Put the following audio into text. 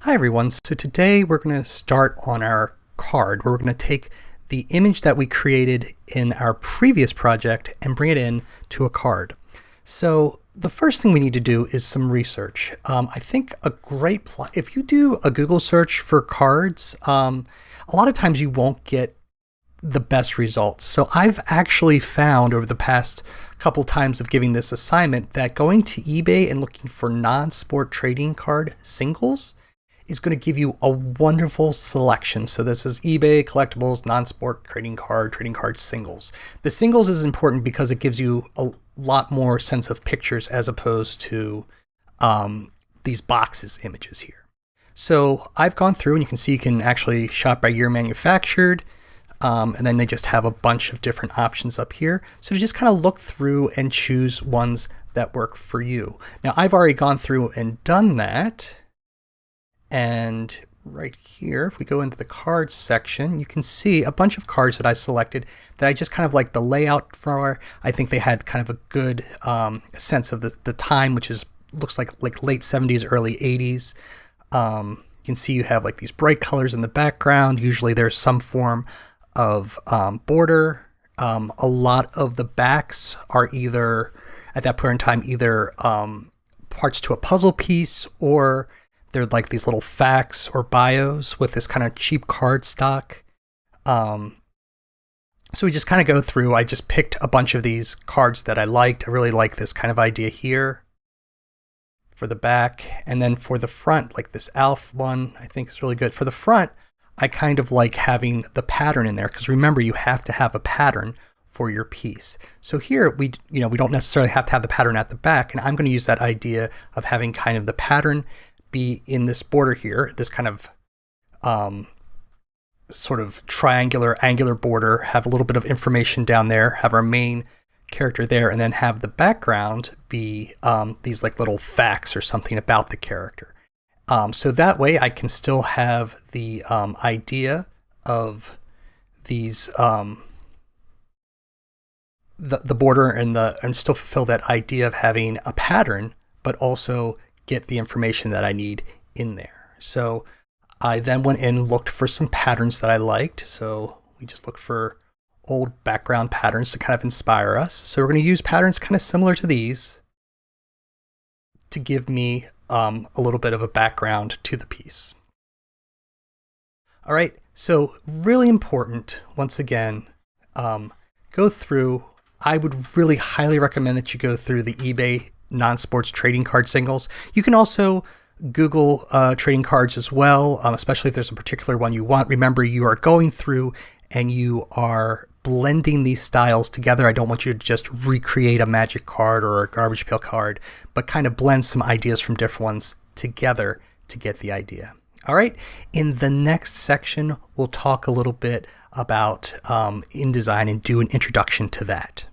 Hi everyone, so today we're going to start on our card where we're going to take the image that we created in our previous project and bring it in to a card. So the first thing we need to do is some research. I think a great if you do a Google search for cards, a lot of times you won't get the best results. So I've actually found over the past couple times of giving this assignment that going to eBay and looking for non-sport trading card singles is going to give you a wonderful selection. So this is eBay, collectibles, non-sport, trading card singles. The singles is important because it gives you a lot more sense of pictures as opposed to these boxes images here. So I've gone through and you can see you can actually shop by year manufactured. And then they just have a bunch of different options up here. So to just kind of look through and choose ones that work for you. Now I've already gone through and done that. And right here, if we go into the cards section, you can see a bunch of cards that I selected that I just kind of like the layout for. I think they had kind of a good sense of the time, which is looks like late 70s, early 80s. You can see you have like these bright colors in the background. Usually there's some form of border. A lot of the backs are either, at that point in time, either parts to a puzzle piece or they're like these little facts or bios with this kind of cheap card stock. So we just kind of go through. I just picked a bunch of these cards that I liked. I really like this kind of idea here for the back. And then for the front, like this Alf one, I think is really good. For the front, I kind of like having the pattern in there because remember, you have to have a pattern for your piece. So here we don't necessarily have to have the pattern at the back. And I'm going to use that idea of having kind of the pattern be in this border here, this kind of sort of angular border, have a little bit of information down there, have our main character there, and then have the background be these like little facts or something about the character. So that way I can still have the idea of these, the border and still fulfill that idea of having a pattern, but also get the information that I need in there. So I then went in and looked for some patterns that I liked. So we just looked for old background patterns to kind of inspire us. So we're going to use patterns kind of similar to these to give me a little bit of a background to the piece. All right, so really important, once again, go through. I would really highly recommend that you go through the eBay non-sports trading card singles. You can also Google trading cards as well, especially if there's a particular one you want. Remember, you are going through and you are blending these styles together. I don't want you to just recreate a magic card or a garbage pail card, but kind of blend some ideas from different ones together to get the idea. All right, in the next section, we'll talk a little bit about InDesign and do an introduction to that.